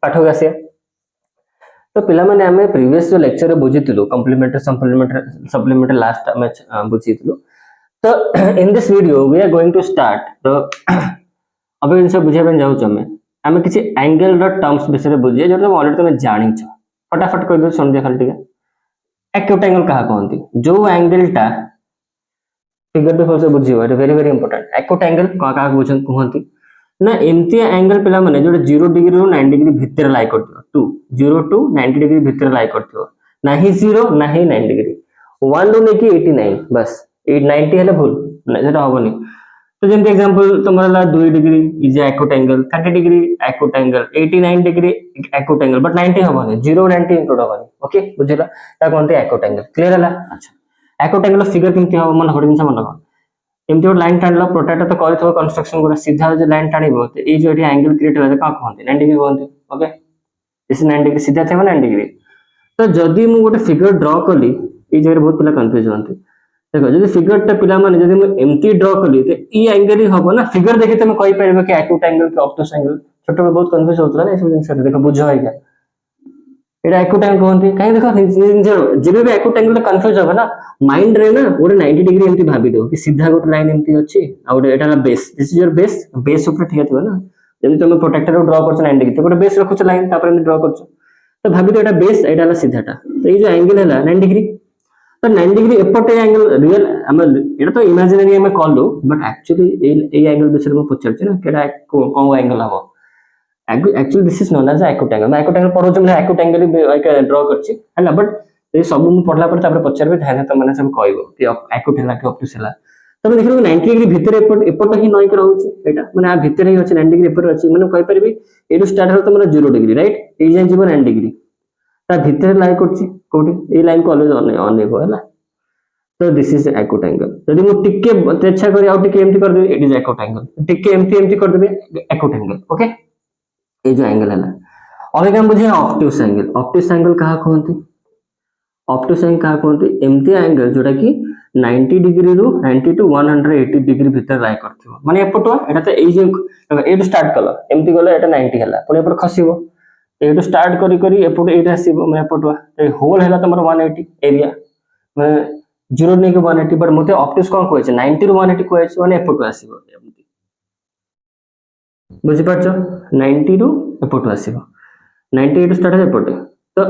पाठ को आसिया तो पिला माने हमें प्रीवियस जो लेक्चर रे बुझितिलु कॉम्प्लीमेंट्री सप्लीमेंट्री लास्ट हमें बुझितिलु तो in this video we are going to start तो अब जिन बुझे जाऊँ आम किसी एंगल टर्म्स विषय में बुझे जो तुम अलरेडी तुम जानी फटाफट कह दो सुन दिया खाली टिके एक्यूट एंगल क्या कहते जो एंगलटा फिगर भी भलसे बुझे very very important acute angle क्या कहते ना एमती एंगल पिला माने जो 0 डिग्री रू 90 डिग्री भितर लाई करथियो 2 0 टू 90 डिग्री भितर लाई करथियो नाही 0 नाही 90 डिग्री 1 रू नेकी 89 बस 90 हेले भूल ना जेटा होबनी तो जेमते एग्जांपल तुमरा 2 degree is acute angle 30 degree acute angle 89 degree acute angle but 90 होबनी 0 90 इंक्लूड होबनी ओके बुझिला ता कोनते एक्यूट एंगल क्लियर हला अच्छा एक्यूट एंगल फिगर केमती हो मन होडिन से मन एमती गोटे लाइन टाणिल प्रोटेक्टर तो कर कंस्ट्रक्शन गोटे सीधा जो लाइन टाणी ये जो एंगल क्रिएट है क्या कहते 90 डिग्री कहते ओके दिस 90 डिग्री सीधा थे 90 डिग्री तो जदि मु गोटे फिगर ड्रॉ कली ये जगह बहुत पिला कंफ्यूज होते देखो जब फिगर टा पिला माने जदि मु एमती ड्रॉ कली तो ये एंगल ही हबो ना फिगर देखि तुम कहि परबे कि एक्यूट एंगल कि ऑब्टूस एंगल छोटे बहुत कंफ्यूज होतला ना ए सब जिंस देखो बुझ होइगा एटा एक्यूट एंगल कहते कहीं देखो जब भी एक्यूट एंगल कंफ्यूज होबे ना माइंड रे ना गोटे 90 डिग्री एमती भाबी दो कि सीधा गोटे लाइन एमती अछि आ गोटे एटा base this is your base ऊपर ठीक थिबो ना जब तुम प्रोटेक्टर ड्रॉ करछ 90 डिग्री तो गोटे बेस रखुछ लाइन तापर एमती ड्रॉ करछ तो भाबी दो एटा बेस एटा सीधाटा तो ये जो एंगल है 90 डिग्री तो 90 डिग्री एपटे एंगल रियल हम एटा तो इमेजिनरी हम call but actually a angle विषय में पूछछ ना केडा कोन एंगल हबो actually this is known as acute angle मैं एक्यूट एंगल पढो मैं एक्यूट एंगल ड्रॉ करछि हला बट ये सब मु पढला पर तापर पचारबे ध्यान त माने सब कहबो कि एक्यूट हला कि ऑब्टूस हला तब देखिलो 90 डिग्री भीतर एपट ही नई के रहउछि एटा माने आ भीतर ही अछि 90 डिग्री ऊपर अछि माने कहि परबी एडु स्टार्ट हो त माने 0 डिग्री राइट ए जे जीव 90 डिग्री ता भीतर लाई करछि कोठी ए लाइन को ऑलवेज अनेबो हला तो दिस इज एक्यूट एंगल यदि मु टिके तेच्छा करी आउ टिके एमती कर देबे इट इज एक्यूट एंगल टिके एमती कर देबे एक्यूट एंगल ओके ये जो एंगल है और क्या बुझे ऑब्टूस एंगल कहा कहते ऑब्टूस एंगल कहा कहते एमती एंगल जोटा कि 90 डिग्री रू 90 टू 180 डिग्री भीतर लाई करथिबो माने एपटो एटा तो ए जे एटू स्टार्ट कलो एमती गलो एटा 90 हला पुनी एपट खसिबो एटू स्टार्ट करी करी एपट एटा आसीबो माने एपटो ए होल हला तमर 180 एरिया माने 0 ने के 180 बट मते ऑब्टूस कोन कहै छै 90 रू 180 कहै छै माने एपटो आसीबो बुझी पाछो 90 रू एपटो आसीबो 90 एटू स्टार्ट है एपटे तो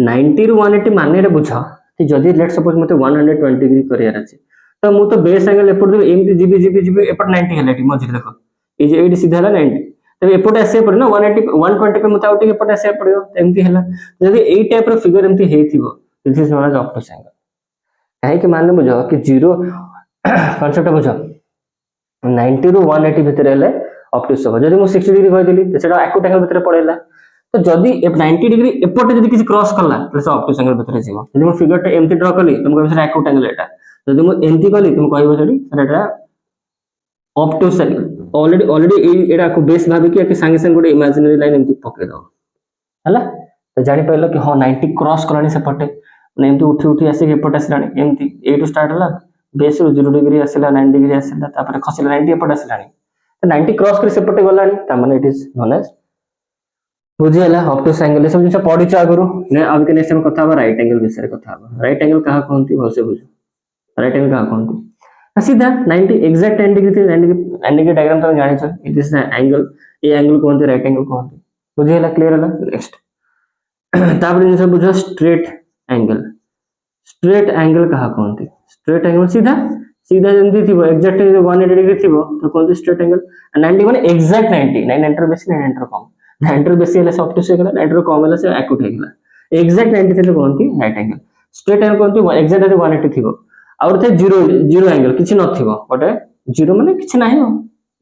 90 रू 180 माने रे बुझा कि जदी लेट सपोज मते 120 डिग्री करियार अछि तो मु तो बेस एंगल एपट देबे एमती जीबी एपट 90 हला टी मझे देखो ए जे एडी सीधा हला 90 तबे एपट आसे पड़े ना 180 120 पे मते आउट एपट आसे पड़ियो एमती हला जदी एई टाइप रो फिगर एमती हेथिबो this is known as obtuse angle काहे कि मान बुझो कि 0 कांसेप्ट बुझो 90 रू 180 भीतर हेले ऑब्टूस हो जदी मु 60 डिग्री कहि देली सेटा एक्यूट एंगल भीतर पड़ेला तो जदी 90 डिग्री एपटे जदी किसी क्रॉस करला तो से ऑब्टूस एंगल भीतर जीवो जदी मु फिगर टा एमती ड्रॉ करली तुम कहबे सेटा एक्यूट एंगल एटा जदी मु एमती करली तुम कहबे सेटा ऑब्टूस एंगल ऑलरेडी एटा को बेस भाबी कि संगे संगे गोटे इमेजिनरी लाइन एमती पके दो हला तो जानि पाइलो कि हां 90 क्रॉस करलानी से पटे माने एमती उठी उठी आसी के एपटे आसलानी एमती ए टू स्टार्ट हला बेस रो 0 डिग्री आसला 90 डिग्री आसला तापर खसला 90 एपटे आसलानी तो 90 क्रॉस कर सेपटे गलानी ता माने इट इज नोन एज बुझियला ऑब्टूस एंगल सब जिंस पढि चा करू ने अब के नेक्स्ट टाइम कथा बा राइट एंगल विषय कथा बा राइट एंगल कहा कहंती भलसे बुझो राइट एंगल कहा कहंती सीधा 90 एग्जैक्ट 90 डिग्री थे 90 डिग्री डायग्राम तो जानि छ it is the angle A angle कहंती राइट एंगल कहंती बुझियला क्लियर हला नेक्स्ट तापर जिंस बुझो स्ट्रेट एंगल कहा कहंती स्ट्रेट एंगल सीधा सीधा जंती थिबो एग्जैक्ट 180 डिग्री थिबो तो कहंती स्ट्रेट एंगल 90 माने एग्जैक्ट 90 9 एंटर बेसी 9 एंटर कम 90 बेसी हले ऑब्टूस हो गला 90 कम हले से एक्यूट हो गला एग्जैक्ट 90 थे कहंती राइट एंगल स्ट्रेट एंगल कहंती एग्जैक्ट 180 थिबो और थे 0 एंगल किछि न थिबो बटे 0 माने किछि नाही हो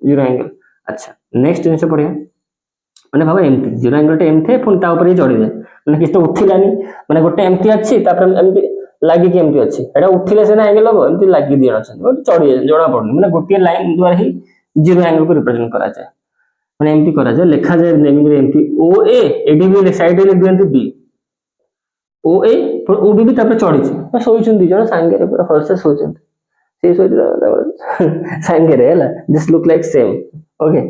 0 एंगल अच्छा नेक्स्ट जिंस पढिया माने भाबा एमती 0 एंगल टे एम थे पुन ता ऊपर ही चढ़ी जाए माने किछ तो उठिलानी माने गोटे एमती अछि तापर एमती लागी के एमती अछि एटा उठिले से ना एंगल हो एमती लागी दिया अछि बट चढ़ी जणा पड़नी माने गोटे लाइन द्वारा ही 0 एंगल को रिप्रेजेंट करा जाए माने एमती करा जाए लिखा जाए नेमिंग रे एमती ओ ए एडी भी साइड रे दियंती बी ओ ए पर ओ बी तापर चढ़ी छ सोइछन दी जण संगे रे पूरा फर्स्ट सोइछन से सोइछ संगे रे हला just look like same okay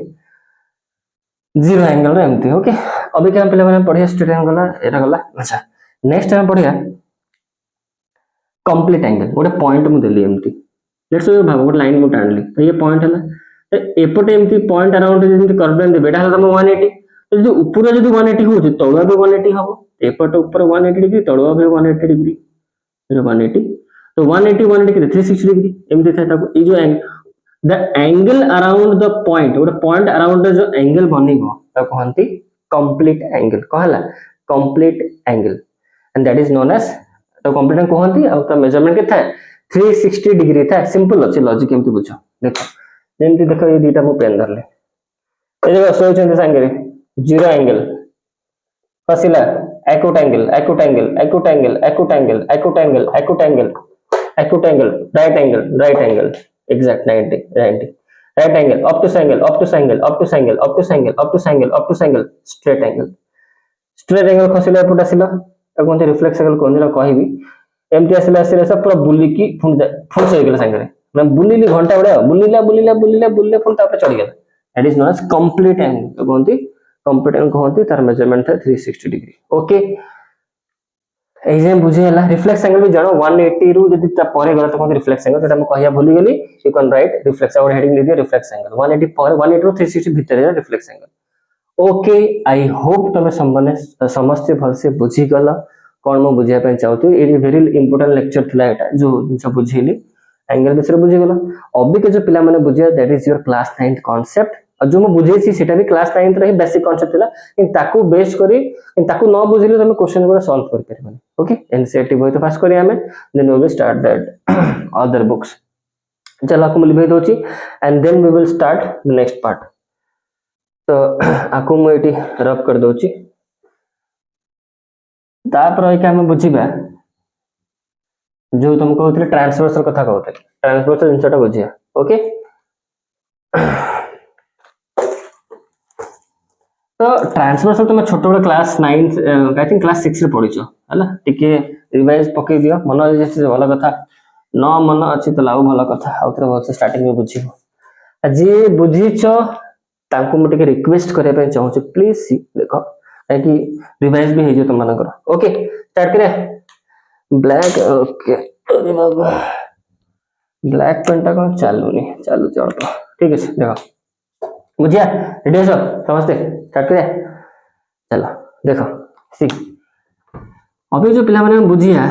0 angle रे एमती ओके अभी क्या पिला माने पढ़िया स्ट्रेट एंगल गला एटा गला अच्छा नेक्स्ट हम पढ़िया कंप्लीट एंगल गोटे पॉइंट मु देली एमती लेट्स से भाव गोटे लाइन मु टाणली तो ये पॉइंट हला एपटे एमती पॉइंट अराउंड जेमती कर्व लाइन देबे एटा हला तम 180 तो जो ऊपर जदी 180 हो तळवा भी 180 हबो एपटे ऊपर 180 डिग्री तळवा भी 180 डिग्री 180 तो 180 180 के 360 डिग्री एमती था ताको ई जो the angle around the point गोटे पॉइंट अराउंड जो एंगल बनिबो ता कहंती कंप्लीट एंगल कहला complete angle and that is known as तो कंप्लीट कहंती और ता मेजरमेंट के था 360 डिग्री था सिंपल अछि लॉजिक एमती बुझो देखो जेमती देखो ये दीटा मो पेन धरले ए देखो सोचंती संगे जीरो एंगल फसिला acute angle acute angle acute angle acute angle acute angle acute angle acute angle right angle exact 90 right angle up to angle up to angle up to angle up to angle up to angle up to angle straight angle खसिला एपट आसिला कोनते reflex angle कोनला कहबी एमती आसिला आसिला सब पूरा बुली की फुण से गेला संगे मैं बुलीली घंटा बडा बुलीला फुण तापर चढ़ी गेला that is known as complete angle तो कोनती कंप्लीट एंगल कहंती तार मेजरमेंट था 360 डिग्री ओके एग्जाम बुझे हला रिफ्लेक्स एंगल भी जानो 180 रु जदी ता परे गला तो कोन रिफ्लेक्स एंगल सेटा हम कहया भूली गेली यू कैन राइट रिफ्लेक्स और हेडिंग ले दिया रिफ्लेक्स एंगल 180 पर 180 रु 360 भीतर है reflex angle okay I hope तमे समस्त भल से बुझी गला कोन म बुझिया पे चाहती it is very important lecture थिला एटा जो जिंस बुझिली एंगल विषय बुझी गला अभी के जो पिला माने बुझिया that is your class 9th concept और जो मैं बुझे छी सेटा भी क्लास 9th रे बेसिक कांसेप्ट थिला इन ताकू बेस करी इन ताकू न बुझिले तमे क्वेश्चन को सॉल्व कर परबनी ओके एनसीईआरटी बही तो पास करी हमें then we will start that other books चलो आपको लिखै दोची and then we will start the next part तो आपको मैं एटी रब कर दोची तापर एका हम बुझिबा जो तुम कहउतले ट्रांसवर्सल कथा कहउतले ट्रांसवर्सल जिंसटा बुझिया ओके तो ट्रांसवर्सल तुम छोट बड़ क्लास 9 आई थिंक क्लास 6 रे पढिछो हला टिके रिवाइज पके दियो मन जे भलो कथा न मन अछि तो लाउ भलो कथा आउतरे बहुत स्टार्टिंग में बुझिबो जे बुझिछो तांको म टिके रिक्वेस्ट करे पे चाहू छी प्लीज सी देखो कि रिवाइज भी हे जो तुम मनकर ओके स्टार्ट करे ब्लैक ओके अरे बाबा ब्लैक पेंटा को चालू चल तो ठीक है देखो बुझिया रेडी हो समझते स्टार्ट करे चलो देखो सी अभी जो पिला माने बुझिया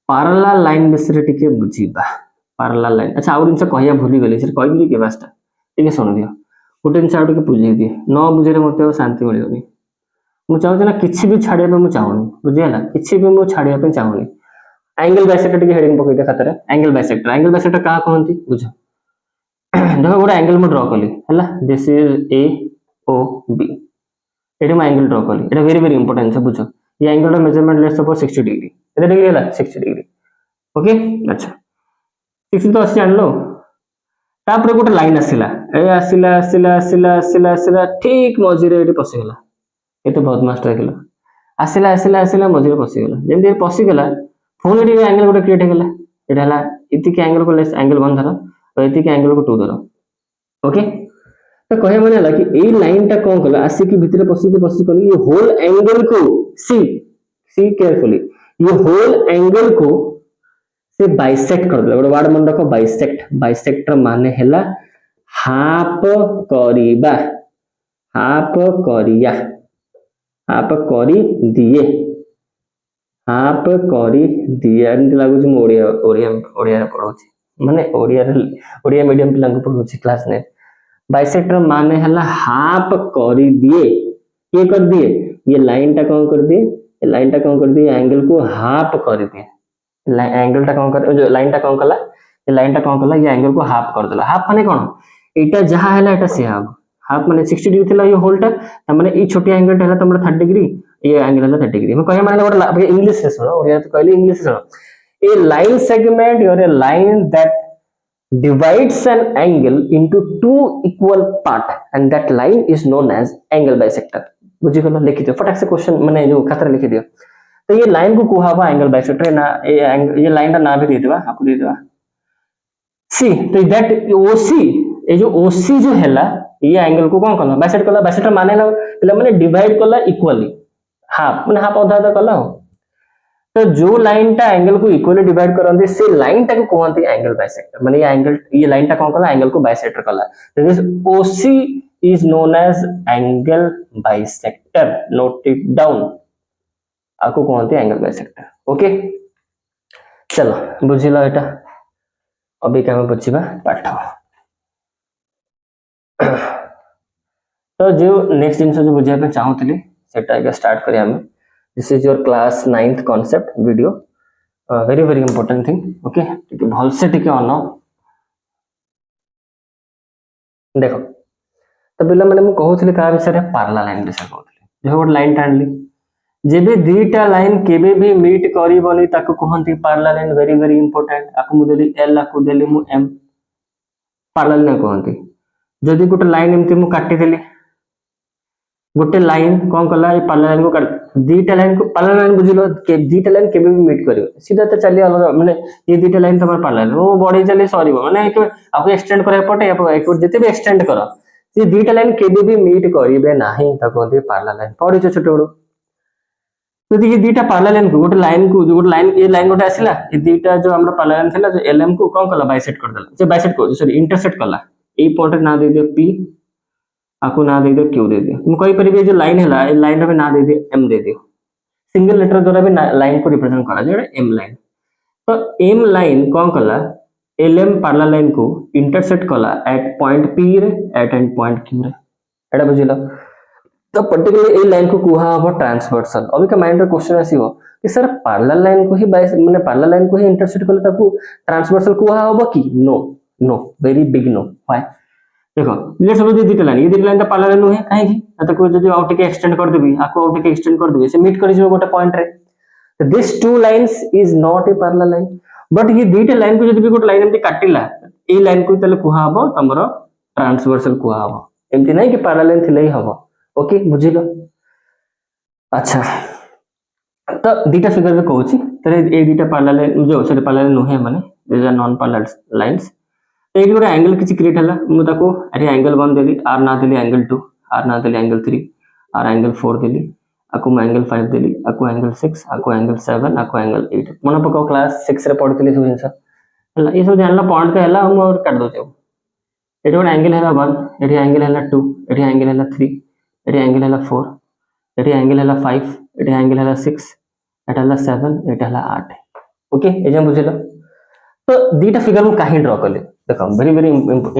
पैरेलल लाइन बिसरे टिके बुझिबा पैरेलल लाइन अच्छा और इनसे कहया भूली गली सर कहि दिए के बास्ता ठीक है सुन दियो गोटे इनसे आउट के बुझी दिए न बुझे मते शांति मिलनी मु चाहू ना किछि भी छाड़िया पे मु चाहूनी बुझियाला किछि भी मु छाड़िया पे चाहूनी एंगल बाइसेक्टर टिके हेडिंग पकई दे खातर एंगल बाइसेक्टर का कहंती बुझ देखो गोटे एंगल मु ड्रा कली हला this is a O B एटी मैं एंगल ड्रा कली एटा वेरी वेरी इंपोर्टेंट है बुझो ये एंगल का measurement let's suppose 60 degree Etah degree हला 60 डिग्री ओके अच्छा 60 तो अछि जान लो तापर गोटे लाइन आसिला ए आसिला आसिला आसिला आसिला आसिला ठीक मझिरे एटी पसी गेला ए तो बहुत मास्टर गेला आसिला आसिला आसिला मझिरे पसी गेला जेंदी पसी गेला फोन एटी एंगल गोटे क्रिएट हेगला एटा हला इति के एंगल को लेस एंगल 1 धरो और इति के एंगल को 2 धरो ओके तो कहे माने हला कि ए लाइन टा कोन कला आसी की भीतर पसी कली ये होल एंगल को सी केयरफुली ये होल एंगल को से बाइसेक्ट कर दे गोटे वर्ड मन रखो बाइसेक्टर माने हेला हाफ करिबा हाफ करिया हाफ करी दिए हाफ करी दिया एंत लागु छी ओडिया पढौची माने ओडिया मीडियम पिला को पढौची क्लास 9 बाइसेक्टर माने हला हाफ करी दिए ये कर दिए ये लाइन टा कौन कर दिए ये लाइन टा कौन कर दिए एंगल को हाफ कर दिए एंगल टा कौन कर जो लाइन टा कौन कला ये लाइन टा कौन कला ये एंगल को हाफ कर देला हाफ माने कोन एटा जहां हला एटा से हाफ माने 60 डिग्री थिला ये होल टा त माने ई छोटी एंगल टा हला तमरा 30 डिग्री ये एंगल हला 30 डिग्री मैं कहया माने गोटे इंग्लिश रे सुनो ओडिया तो कहली इंग्लिश रे सुनो ए लाइन सेगमेंट और a line that divides an angle into two equal part and that line is known as angle bisector बुझी गलो लिखि दियो फटाक से क्वेश्चन माने जो खातर लिखि दियो तो ये लाइन को कुहावा एंगल बाइसेक्टर ना ये लाइन का नाम भी दे देबा आपको दे देबा सी तो दैट ओसी ये जो ओसी जो हैला ये एंगल को कौन कला बाइसेक्ट कला बाइसेक्टर माने पिला माने डिवाइड कला इक्वली हाफ माने हाफ अधा अधा कला हो तो जो लाइन टा एंगल को इक्वली डिवाइड करंती से लाइन टा को कहंती एंगल बाइसेक्टर माने ये एंगल ये लाइन टा कौन कला एंगल को बाइसेक्टर कला this OC is known as angle bisector note it down आपको कहते एंगल बाइसेक्टर ओके चलो बुझिल एटा अभी क्या बुझा पाठ तो जो नेक्स्ट जिन जो बुझाई चाहूली से स्टार्ट करिया हमें this is your class 9th concept video very very important thing okay टिके भल से टिके अन देखो तो पिला माने मु कहउथली का विषय रे पैरेलल लाइन विषय कहउथली जो गोटे लाइन टाणली जेबे दीटा लाइन केबे भी मीट करिवनी ताको कहंती parallel line very very important आकु मु देली एल आकु देली मु एम पैरेलल लाइन कहंती जदि गोटे लाइन एमती मु काटी देली गोटे लाइन कौन कला ये पैरेलल लाइन को काट दीटा लाइन को पैरेलल लाइन बुझिलो के दीटा लाइन केबे भी मीट करिवो सीधा तो चली अलग माने ये दीटा लाइन तमर पैरेलल वो बॉडी चली सरीबो माने आपको एक्सटेंड करे पटे आपको जते भी एक्सटेंड करो ये दीटा लाइन केबे भी मीट करिवे नाही त कहंती पैरेलल लाइन पड़ी छ छोटे बड़ो तो ये दीटा पैरेलल लाइन को गोटे लाइन ये लाइन गोटे आसिला ये दीटा जो हमरा पैरेलल लाइन थिला जो एलएम को कौन कला बाइसेक्ट कर देला जे बाइसेक्ट को सॉरी इंटरसेक्ट कला ए पॉइंट ना दे दियो पी आको ना दे दियो क्यू दे दियो तुम कहि परिबे जो लाइन हैला ए लाइन रे ना दे दियो एम दे दियो सिंगल लेटर द्वारा भी लाइन को रिप्रेजेंट करा जेडा एम लाइन तो एम लाइन कौन कला एलएम पैरेलल लाइन को इंटरसेक्ट कला एट पॉइंट पी रे एट एंड पॉइंट क्यू रे एडा बुझिला तो पर्टिकुलर ए लाइन को कुहा हो ट्रांसवर्सल अभी का माइंड रे क्वेश्चन आसीबो कि सर पैरेलल लाइन को ही माने पैरेलल लाइन को ही इंटरसेक्ट करले ताकू ट्रांसवर्सल कुहा होबो कि no no very big no why देखो लेट्स सपोज ये दीटा लाइन तो पैरेलल लाइन नुहे काहे की त को जदी आउट के एक्सटेंड कर देबी आको आउट के एक्सटेंड कर देबी से मीट करि जेबो गोटे पॉइंट रे तो this two lines is not a parallel line but ये दीटा लाइन को जदी भी गोटे लाइन एमती काटिला ए लाइन को तले कुहा होबो तमरो ट्रांसवर्सल कुहा होबो एमती नै कि पैरेलल लाइन थिले ही होबो ओके बुझिलो अच्छा तो दीटा फिगर में कहूची तरे ए दीटा पैरेलल जो से पैरेलल नुहे माने these are non parallel lines तो एटी गोटे एंगल किछि क्रिएट हला मु ताको अरे एंगल 1 देली आर ना देली एंगल 2 आर ना देली एंगल 3 आर एंगल 4 देली आको मैं एंगल 5 देली आको एंगल 6 आको एंगल 7 आको एंगल 8 मन पको क्लास 6 रे पढितली सब जिंस हला ए सब जानला पॉइंट पे हला हम और काट दो जाऊ एटी गोटे एंगल हला 1 एटी एंगल हला 2 एटी एंगल हला 3 एटी एंगल हला 4 एटी एंगल हला 5 एटी एंगल हला 6 एटा हला 7 एटा हला 8 ओके ए जे बुझिलो तो दीटा फिगर मु काहे ड्रा करली देखो वेरी वेरी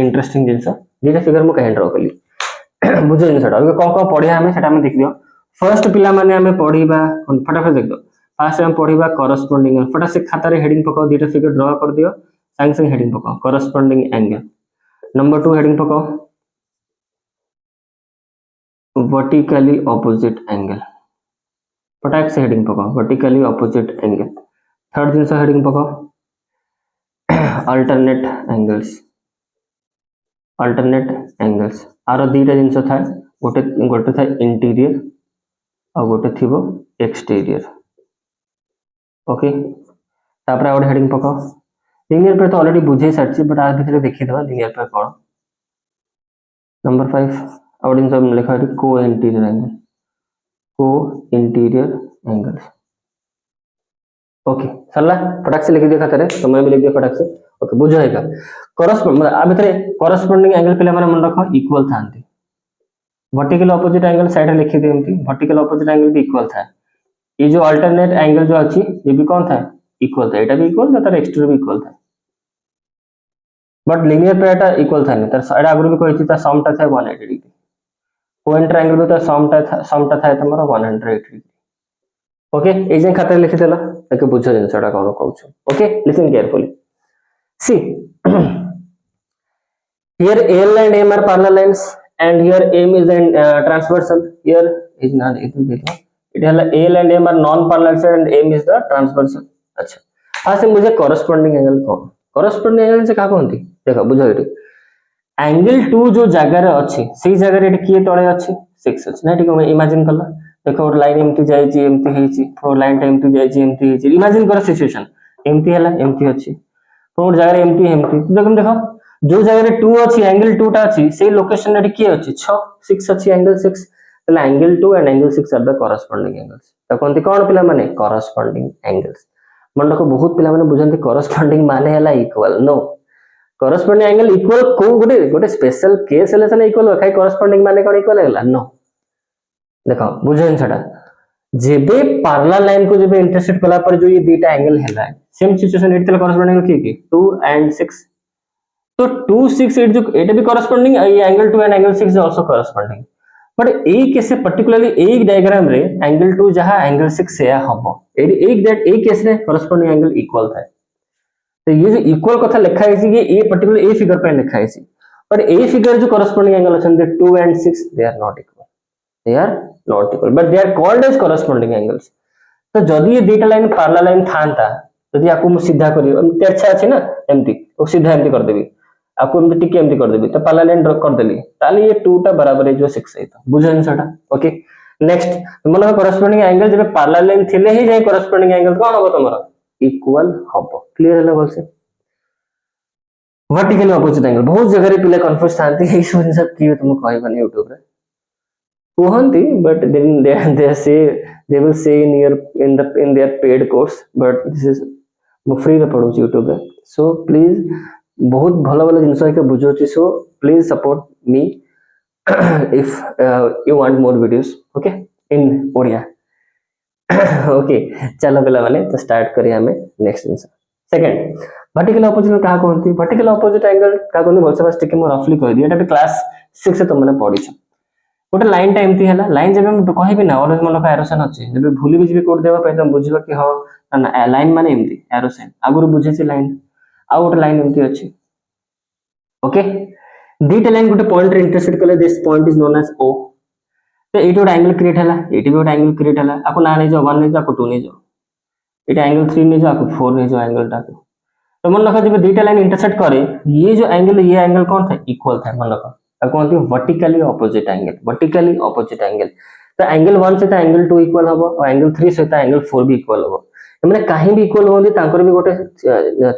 इंटरेस्टिंग जिंस दीटा फिगर मु काहे ड्रा करली बुझो जिंस अबे कोन कोन पढिया हमें सेटा में देख दियो फर्स्ट पिला माने हमें पढिबा फटाफट देख दो फास्ट हम पढिबा कॉरेस्पोंडिंग फटा से खाता रे हेडिंग पकाओ दीटा फिगर ड्रा कर दियो संग संग हेडिंग पकाओ कॉरेस्पोंडिंग एंगल नंबर 2 हेडिंग पकाओ वर्टिकली ऑपोजिट एंगल फटाक से हेडिंग पकाओ वर्टिकली ऑपोजिट एंगल थर्ड जिनस हेडिंग पकाओ अल्टरनेट एंगल्स आरो दीटा जिनस था गोटे था इंटीरियर और गोटे थिबो एक्सटीरियर ओके तापर और हेडिंग पकाओ लिनियर पे तो ऑलरेडी बुझे सारछि बट आज भीतर देखि दबा लिनियर पे कोन नंबर 5 और इन सब लिखा है को इंटीरियर एंगल्स ओके सरला फटाक से लिख दिया खाते रे तो मैं भी लिख दिया फटाक से ओके बुझो हैगा कॉरेस्पोंड आ भीतर कॉरेस्पोंडिंग एंगल पिला माने मन रखो इक्वल थांती वर्टिकल ऑपोजिट एंगल साइड रे लिखि देमती वर्टिकल ऑपोजिट एंगल भी इक्वल था ये जो अल्टरनेट एंगल जो अछि ये भी कौन था इक्वल था एटा भी इक्वल था तार एक्सट्रीम भी इक्वल था बट लिनियर पे एटा इक्वल था नहीं तार साइड आगु भी कहि ता सम ता था 180 डिग्री कोइन ट्रायंगल तो सम ता था तमरो 180 डिग्री ओके ए जे खाते लिखि देला ताके बुझो जिंसटा कोन कहू okay listen carefully see here L and M are parallel lines and here M is an transversal here is not it will be it is L and M are non parallel side and M is the transversal अच्छा आज से मुझे corresponding angle कौन corresponding angle से का कहंती देखो बुझो eighty angle 2 जो जगह रे अछि सेही जगह रे किए तळे अछि 6 अछि ना ठीक है इमेजिन करला देखो लाइन एमटी जाई छी एमटी हेई छी फोर लाइन टाइम टू जाई छी एमटी हेई छी इमेजिन करो सिचुएशन एमटी हला एमटी अछि फोर जगह रे एमटी तो देखो जो जगह रे 2 अछि एंगल 2 टा अछि से लोकेशन रे किए अछि 6 6 अछि एंगल 6 तले angle 2 and angle 6 are the corresponding angles त कोनती कोन पिला माने करस्पोंडिंग एंगल्स मन रखो बहुत पिला माने बुझंती करस्पोंडिंग माने हला इक्वल नो करस्पोंडिंग एंगल इक्वल को गोटे गोटे स्पेशल केस हले सने इक्वल खाइ करस्पोंडिंग माने कोन इक्वल हला नो देखो बुझेन छडा जेबे पैरेलल लाइन को जेबे इंटरसेक्ट कला पर जो ये दुटा एंगल हैला सेम सिचुएशन एट करस्पोंडिंग की 2 एंड 6 तो 2 6 8 जो एटा भी करस्पोंडिंग ये angle 2 and angle 6 is also corresponding but एक केस पर्टिकुलरली एक डायग्राम रे एंगल 2 जहां एंगल 6 से हबो एक दैट एक केस रे करस्पोंडिंग एंगल इक्वल था तो ये जो इक्वल कथा लिखा है कि ये पर्टिकुलर ए फिगर पे लिखा है बट ए फिगर जो करस्पोंडिंग एंगल अछन 2 and 6 they are not equal they are not equal but they are called as corresponding angles तो जदि ये दुटा लाइन पैरेलल लाइन थांता जदि आपको मु सीधा करी तेरछा अछि ना एमती तो सीधा एमती कर देबी आपको एमती टिके एमती कर देबी तो पैरेलल लाइन ड्रा कर देली ताली ये 2 टा बराबर है जो 6 है तो बुझन छटा ओके नेक्स्ट मन करस्पोंडिंग एंगल जब पैरेलल लाइन थिले ही जाय करस्पोंडिंग एंगल कोन हबो तमरो इक्वल हबो क्लियर हला बोलसे वर्टिकल ऑपोजिट एंगल बहुत जगह रे पिला कंफ्यूज थांती ए सब सब की तुम कहबनी YouTube रे कुहंती but then they say they will say in their paid course but this is मु फ्री रे पढो YouTube रे सो प्लीज बहुत भलो भलो जिंस के बुझोची so please support me if you want more videos okay in Odia okay चलो पिला माने तो स्टार्ट करिया हमें नेक्स्ट जिंस सेकंड वर्टिकल ऑपोजिट का कहंती वर्टिकल ऑपोजिट एंगल का कहंती बोलसे बस टिके मु रफली कह दिया एटा भी क्लास 6 से तुमने पढी छ गोटे लाइन टा एमती है लाइन जब हम कहबी ना ऑलवेज मन का एरो साइन अच्छी जब भूली भी कोड देवा पे तुम बुझिबा कि हां ना लाइन माने एमती एरो साइन आगुर बुझे से लाइन आ गोटे लाइन एमती अच्छी ओके दीटा लाइन गोटे पॉइंट रे इंटरसेक्ट कले this point is known as O तो एटी गोटे एंगल क्रिएट हला एटी भी गोटे एंगल क्रिएट हला आपको ना नै जो 1 नै जो आपको 2 नै जो एटा एंगल 3 नै जो आपको 4 नै जो एंगल टा को तो मन रखो जब दीटा लाइन इंटरसेक्ट करे ये एंगल कौन था इक्वल था मन रखो कहते हैं वर्टिकली ऑपोजिट एंगल तो एंगल 1 से एंगल 2 इक्वल हबो और एंगल 3 से एंगल 4 भी इक्वल हबो माने काहे भी इक्वल होंदी तांकर भी गोटे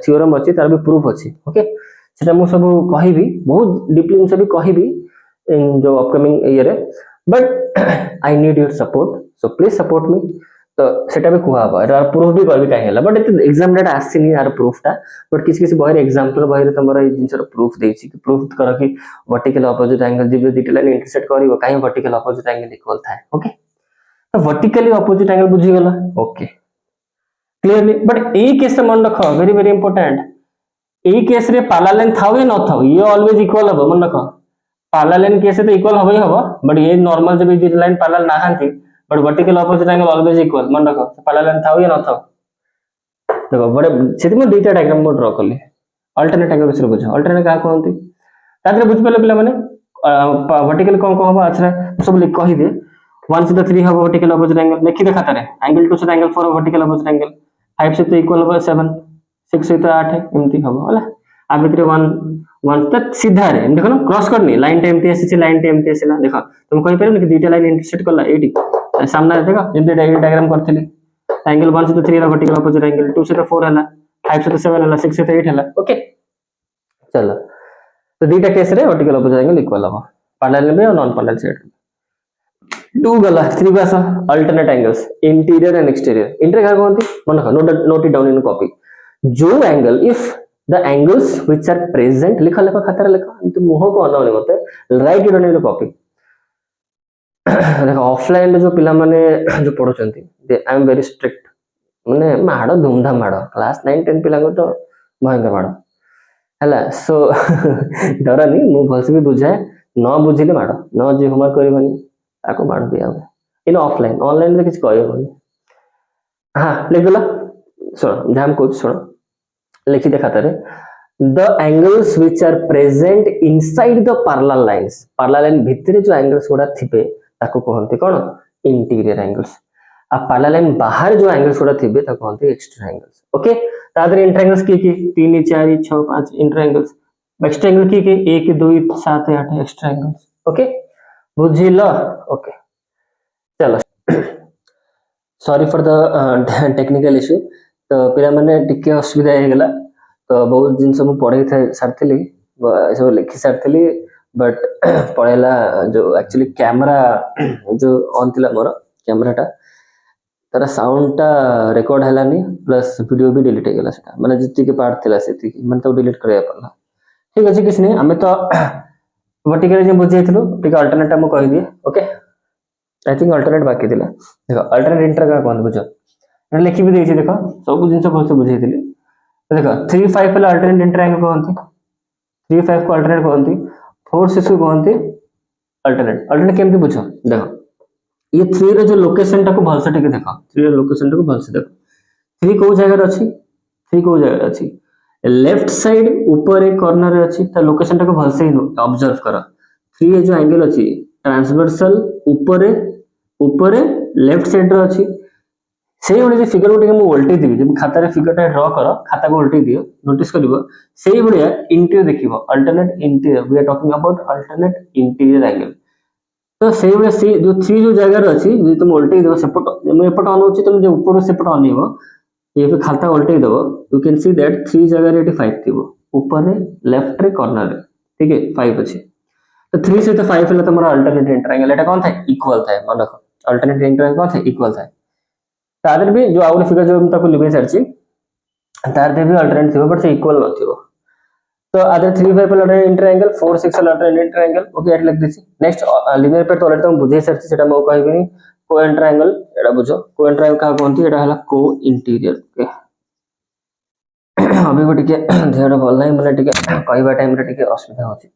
थ्योरम अछि तार भी प्रूफ अछि ओके सेटा मु सब कहिबी बहुत डीपली सब कहिबी इन जो upcoming year but I need your support so please support मी तो सेटा भी कुहा हबो एटा प्रूफ भी करबी काहे हला बट एग्जाम डेटा आसीनी यार प्रूफ टा बट किसी किसी बहर एग्जांपल बहर तमरा ए जिंसर प्रूफ देछि कि प्रूफ कर कि वर्टिकल ऑपोजिट एंगल जब दिटा लाइन इंटरसेक्ट करिवो काहे वर्टिकल ऑपोजिट एंगल इक्वल थाए ओके तो वर्टिकली ऑपोजिट एंगल बुझी गेला ओके क्लियरली बट ए केस मन रखो वेरी वेरी इंपोर्टेंट ए केस रे पैरेलल लाइन थाउ या न थाउ ये ऑलवेज इक्वल हबो मन रखो पैरेलल लाइन केस तो इक्वल हबो ही हबो बट ये नॉर्मल जब दिटा लाइन पैरेलल नाहंती but vertical opposite angle always equal मन रखो पैरेलल लाइन थाउ या न थाउ देखो बड़े सेति में दुईटा डायग्राम मो ड्रा करली अल्टरनेट एंगल बिषय बुझ अल्टरनेट का कहंती तादरे बुझ पेले पिला माने वर्टिकल कोन कोन हबो अच्छा सब लिख कहि दे 1 से 3 हबो वर्टिकल ऑपोजिट एंगल लिखि दे खाता रे एंगल 2 से एंगल 4 वर्टिकल ऑपोजिट एंगल 5 से तो इक्वल हबो 7 6 से तो 8 एमती हबो होला आ भितरे 1 1 तक सीधा रे देखो ना क्रॉस करनी लाइन टाइम टी एससी लाइन टाइम टी एसला देखो तुम कहि परबो कि दुईटा लाइन इंटरसेक्ट करला एटी सामने देखो जेमती डायग्राम करथली एंगल 1 से तो 3 वर्टिकल ऑपोजिट एंगल 2 से तो 4 हला 5 से तो 7 हला 6 से तो 8 हला ओके चलो तो दुईटा केस रे वर्टिकल ऑपोजिट एंगल इक्वल हबो पैरेलल में और नॉन पैरेलल साइड 2 गला 3 बास alternate angles interior and exterior interior का कोनती मन note it down in copy जो angle if the angles which are present लिखा लिखा खातर लिखा तो मुह को अनौने मते write it down in copy देखो ऑफलाइन जो पिला माने जो पढोचंती आई एम वेरी स्ट्रिक्ट माने माडो धूमधाम माडो क्लास 9 10 पिला को तो भयंकर माडो हला सो डरनी मु भलसे भी बुझाए न बुझिले माडो न जे होमवर्क करबनी ताको माडो दिया इन ऑफलाइन ऑनलाइन रे किछ कहबनी हां लिख देला सुनो जाम को सुनो लिखि दे खाता रे the angles which are present inside the parallel line भितरे जो एंगल्स गुडा थिबे ताको कहंती कोन इंटीरियर एंगल्स आ पैरेलल लाइन बाहर जो एंगल्स गुडा थिबे ताको कहंती एक्सटीरियर एंगल्स ओके तादर इंटर एंगल्स की 3 4 6 5 इंटर एंगल्स एक्सट्रा एंगल की 1 2 7 8 एक्स्ट्रा एंगल्स ओके बुझिलो ओके चलो sorry for the technical issue तो पिला माने टिके असुविधा हे गेला तो बहुत जिन सब पढ़ाई था सारथिली सब लिखि सारी बट पड़ेला जो एक्चुअली कैमरा जो ऑन थिला मोर कैमराटा तार साउंडटा रेकॉर्ड हेलानी प्लस वीडियो भी डिलीट हो गला सेटा माने जिति के पार्ट थिला सेति माने तो डिलीट करया पड़ला ठीक अछि किछ नहीं हमें तो वर्टिकली जे बुझैथिलु टिक अल्टरनेट हम कहि दिए ओके आई थिंक अल्टरनेट बाकी थिला देखो अल्टरनेट इंटर का कोन बुझो एटा लिखि भी देछि देखो सब जिंस भल से बुझैथिलि देखो 3 5 पे अल्टरनेट इंटर एंगल कहंती 3 5 को अल्टरनेट कहंती 4 6 को कहंती अल्टरनेट केमती बुझो देखो ये 3 रो जो लोकेशन टाको भल से टिके देखो 3 रो लोकेशन टाको भल से देखो 3 को जगह अछि 3 को जगह अछि लेफ्ट साइड ऊपर एक कॉर्नर अछि ता लोकेशन टाको भल से ऑब्जर्व करो 3 जो एंगल अछि ट्रांसवर्सल ऊपर ऊपर लेफ्ट साइड रो अछि सेही भली जे फिगर गुटे मु उल्टे देबी जे खाता रे फिगर टा ड्रा करो खाता को उल्टे दियो नोटिस करिवो सेही भलिया इंटीरियर देखिवो alternate interior we are talking about alternate interior angle तो सेही भलिया सी जो 3 जो जगह रे अछि जे तुम उल्टे दियो सेपट मु एपट अनुछि तुम जे ऊपर सेपट अनेबो ये पे खाता उल्टे दबो यू कैन सी दैट 3 जगह रे 5 थिबो ऊपर रे लेफ्ट रे कॉर्नर रे ठीक है 5 अछि तो 3 से तो 5 हला तमरा अल्टरनेट इंटरएंगल एटा कोन था इक्वल था मन रखो अल्टरनेट इंटरएंगल कोन था इक्वल था तादर भी जो आउट फिगर जो ताको लिबे सरछि तार दे भी अल्टरनेट थिबो बट से इक्वल न थिबो तो अदर 3 5 पे alternate inter angle 4 6 alternate inter angle okay at like this next linear पे तो ऑलरेडी तुम बुझे सरछि सेटा मो कहबेनी को इंटरएंगल एटा बुझो को इंटरएंगल का कोनती एटा हला को इंटीरियर ओके अभी भी टिके देहटा भल नाही माने टिके कहबा टाइम रे टिके असुविधा होछि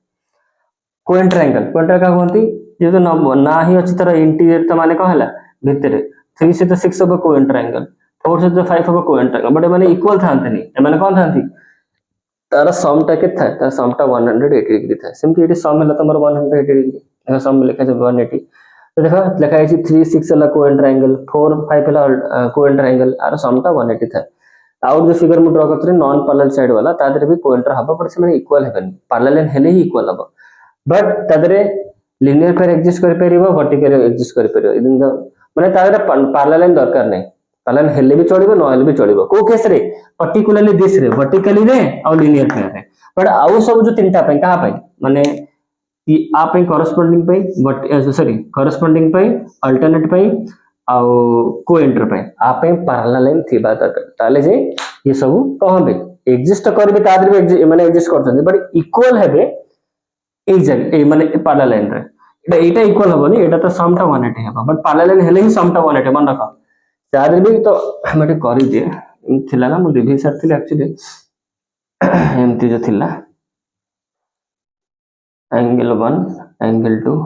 को इंटरएंगल का कोनती जे तो ना ही अछि तर इंटीरियर त माने कहला भितरे 3 से तो 6 अब को इंटरएंगल 4 से तो 5 अब को इंटरएंगल बट माने इक्वल थांतनी ए माने कोन थांती तार सम टा के था तार सम टा 180 डिग्री था सिंपली इट सम हला तमर 180 डिग्री एका सम लिखा छै 180 तो देखा लिखा है 3 6 हला को इंटरएंगल 4 5 हला को इंटरएंगल आर सम टा 180 था आउट जो फिगर मु ड्रा करथि नॉन पैरेलल साइड वाला तादरे भी को इंटर हबो पर से माने इक्वल हेबन पैरेलल हेले ही इक्वल हबो बट तादरे लिनियर पेयर एग्जिस्ट कर परिबो वर्टिकल एग्जिस्ट कर परिबो इदिन माने तादरे पैरेलल दरकार नै पैरेलल हेले भी चलिबो न हेले भी चलिबो को केस रे पर्टिकुलरली दिस रे वर्टिकली रे और लिनियर पेयर रे बट आउ सब जो तीनटा पे कहा पे माने ई आ पे कॉरेस्पोंडिंग पे बट सॉरी कॉरेस्पोंडिंग पे अल्टरनेट पे आउ को इंटर पे आ पे पैरेलल लाइन थिबा दरकार ताले जे ये सब कहबे एग्जिस्ट करबे तादरे भी माने एग्जिस्ट करछन बट इक्वल हेबे ए जगह ए माने पैरेलल लाइन रे एटा इक्वल हबनी एटा तो सम टा 180 हेबा बट पैरेलल लाइन हेले ही सम टा 180 मन रखा तादरे भी तो हम एटे करि दिए थिला ना मु रिव्यू सर थिला एक्चुअली एमती जो थिला angle 1 angle 2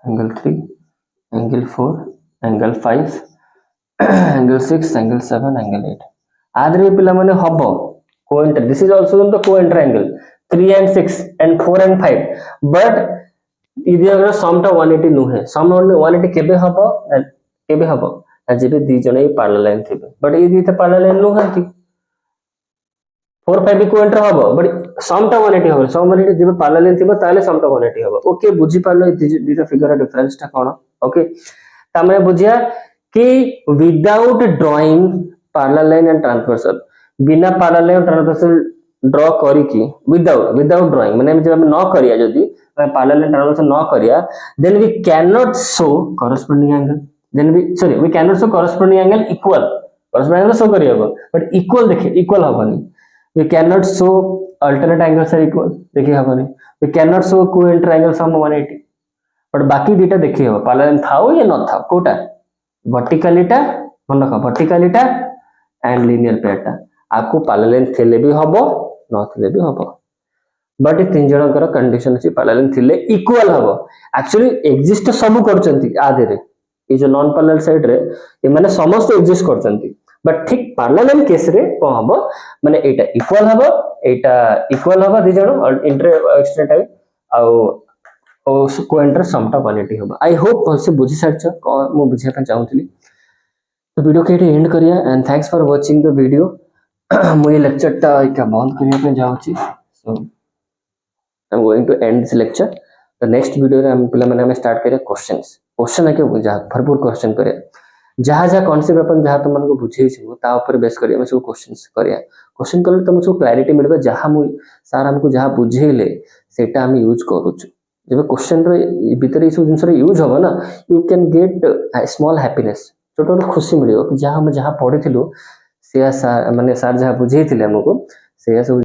angle 3 angle 4 angle 5 angle 6 angle 7 angle 8 आदरे पिला माने हबो को inter this is also the को inter angle 3 and 6 and 4 and 5 but इदि अगर सम टा 180 नुहे सम 180 केबे हबो जेबे दी जने पैरेलल लाइन थिबे बट इदि त पैरेलल लाइन नुहंती 4 5 भी को इंटर हबो बट सम टा 180 हबो सम 180 जेबे पैरेलल लाइन थिबो ताले सम टा 180 हबो ओके बुझी पालो दिटा फिगर डिफरेंस टा कोन ओके तमे बुझिया कि without drawing parallel line and transversal बिना पैरेलल लाइन ट्रांसवर्सल ड्रॉ करी की विदाउट ड्राइंग माने जब हम न करिया जदी पैरेलल लाइन ट्रांसवर्सल न करिया then we can not show corresponding angle then we can not show corresponding angle equal corresponding angle show करिया बट इक्वल देखिए इक्वल हबनी we can not show alternate angles are equal देखिए हबनी we can not show co inter angle sum 180 but बाकी दीटा देखिए हो parallel line थाओ या न थाओ कोटा वर्टिकलिटा मन रखा वर्टिकलिटा एंड लिनियर पेयरटा आपको पैरेलल लाइन थिले भी हबो न थिले भी हबो बट तीन जनकर कंडीशन अछि पैरेलल लाइन थिले इक्वल हबो एक्चुअली एग्जिस्ट सब करचंती आधे रे ये जो नॉन पैरेलल साइड रे ये माने समस्त एग्जिस्ट करचंती बट ठीक पैरेलल लाइन केस रे को हबो माने एटा इक्वल हबो दी जण इंटर एक्सटेंट है आ को इंटर समटा 180 हबो आई होप से बुझी सारछ मु बुझिया पे चाहूतली तो वीडियो के एंड करिया and thanks for watching the video मु ये लेक्चर टा क्या बंद करिया पे जाउची so I am going to end this lecture the next video रे हम पिला माने स्टार्ट करिया क्वेश्चन आके बुझा भरपूर क्वेश्चन करिया जहाँ जहाँ कॉन्सेप्ट अपन जहाँ तुमको बुझे बेस कर सब क्वेश्चंस करिया क्वेश्चन कले तुम सब क्लारिटी मिल जहाँ सार आमको जहाँ बुझेले सेटा आम यूज करुचु जब क्वेश्चन भितर ये सब जिन यूज हम ना you can get small happiness छोट छोट खुशी मिले कि जहाँ हम जहाँ पढ़ी से सार माने सार जहाँ बुझे आमको से सब